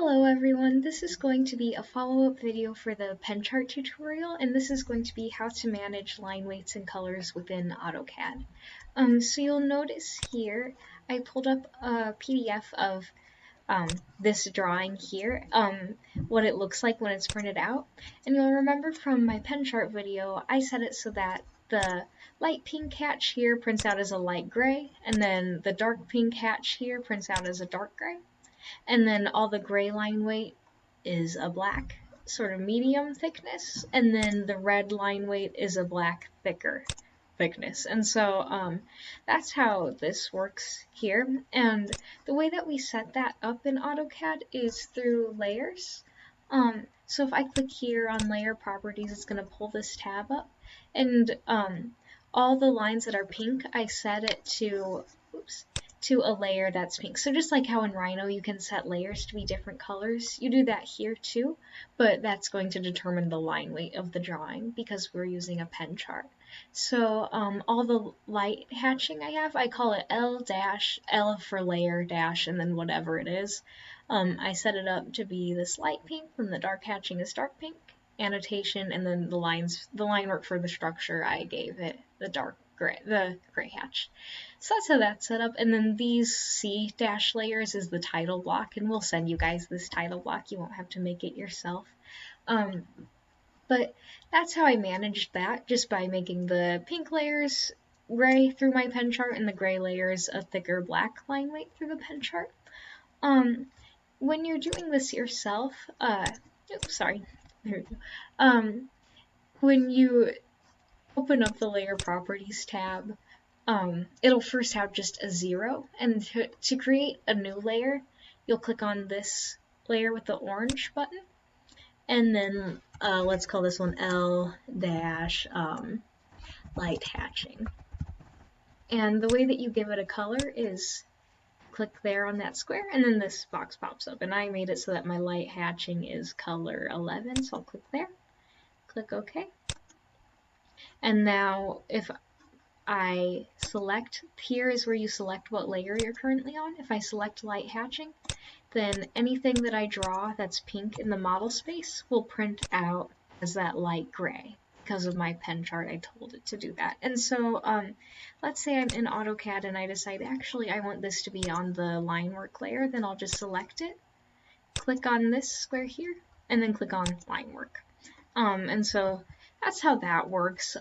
Hello everyone, this is going to be a follow-up video for the pen chart tutorial, and this is going to be how to manage line weights and colors within AutoCAD. So you'll notice here, I pulled up a PDF of this drawing here, what it looks like when it's printed out, and you'll remember from my pen chart video, I set it so that the light pink hatch here prints out as a light gray, and then the dark pink hatch here prints out as a dark gray. And then all the gray line weight is a black sort of medium thickness, and then the red line weight is a black thicker thickness. And so that's how this works here. And the way that we set that up in AutoCAD is through layers. So if I click here on layer properties, it's going to pull this tab up, and all the lines that are pink, I set it to a layer that's pink. So just like how in Rhino you can set layers to be different colors, you do that here too, but that's going to determine the line weight of the drawing because we're using a pen chart. So all the light hatching I have, I call it L dash, L for layer dash, and then whatever it is. I set it up to be this light pink, then the dark hatching is dark pink, annotation, and then the line work for the structure, I gave it the gray hatch. So that's how that's set up, and then these C dash layers is the title block, and we'll send you guys this title block, you won't have to make it yourself. But that's how I managed that, just by making the pink layers gray through my pen chart and the gray layers a thicker black line weight through the pen chart. When you're doing this yourself, when you open up the layer properties tab, it'll first have just a 0, and to create a new layer, you'll click on this layer with the orange button, and then let's call this one L dash light hatching. And the way that you give it a color is click there on that square, and then this box pops up, and I made it so that my light hatching is color 11, so I'll click there, click OK. And now if I select, here is where you select what layer you're currently on. If I select light hatching, then anything that I draw that's pink in the model space will print out as that light gray. Because of my pen chart, I told it to do that. And so let's say I'm in AutoCAD and I decide, actually, I want this to be on the line work layer, then I'll just select it, click on this square here, and then click on line work. And so that's how that works.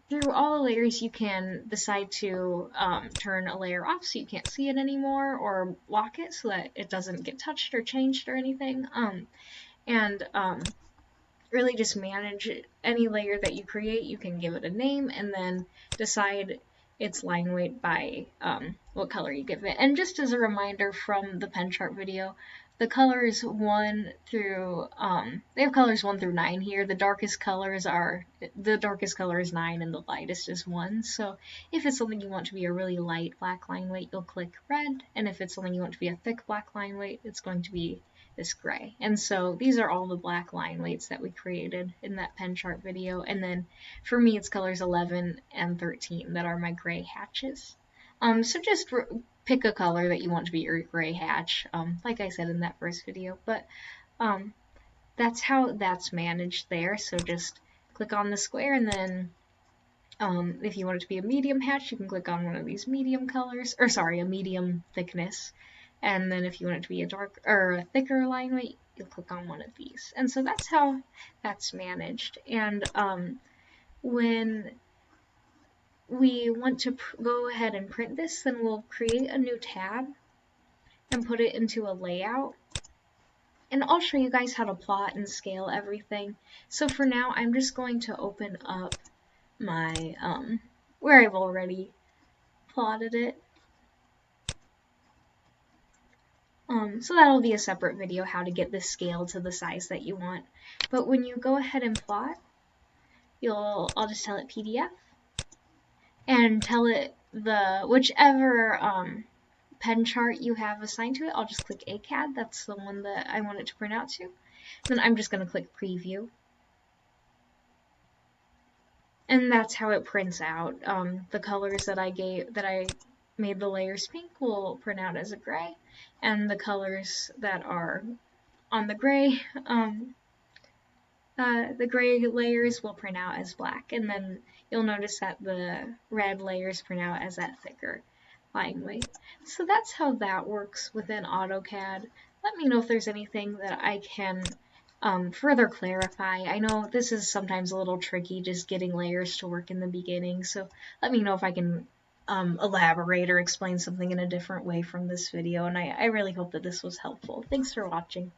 Through all the layers, you can decide to turn a layer off so you can't see it anymore, or lock it so that it doesn't get touched or changed or anything. Really just manage any layer that you create. You can give it a name and then decide its line weight by what color you give it. And just as a reminder from the pen chart video, the colors 1 through, they have colors 1 through 9 here. The darkest color is 9 and the lightest is 1. So if it's something you want to be a really light black line weight, you'll click red. And if it's something you want to be a thick black line weight, it's going to be this gray. And so these are all the black line weights that we created in that pen chart video. And then for me, it's colors 11 and 13 that are my gray hatches. So just pick a color that you want to be your gray hatch, like I said in that first video. But that's how that's managed there. So just click on the square, and then if you want it to be a medium hatch, you can click on one of these medium colors, or sorry, a medium thickness. And then if you want it to be a dark or a thicker line weight, you'll click on one of these. And so that's how that's managed. And when we want to go ahead and print this, then we'll create a new tab and put it into a layout. And I'll show you guys how to plot and scale everything. So for now, I'm just going to open up my, where I've already plotted it. So that'll be a separate video, how to get this scale to the size that you want. But when you go ahead and plot, I'll just tell it PDF, and tell it whichever pen chart you have assigned to it. I'll just click ACAD, that's the one that I want it to print out to. Then I'm just going to click Preview. And that's how it prints out. The colors that I made the layers pink will print out as a gray, and the colors that are on the gray layers will print out as black, and then you'll notice that the red layers print out as that thicker line weight. So that's how that works within AutoCAD. Let me know if there's anything that I can further clarify. I know this is sometimes a little tricky just getting layers to work in the beginning, so let me know if I can elaborate or explain something in a different way from this video, and I really hope that this was helpful. Thanks for watching.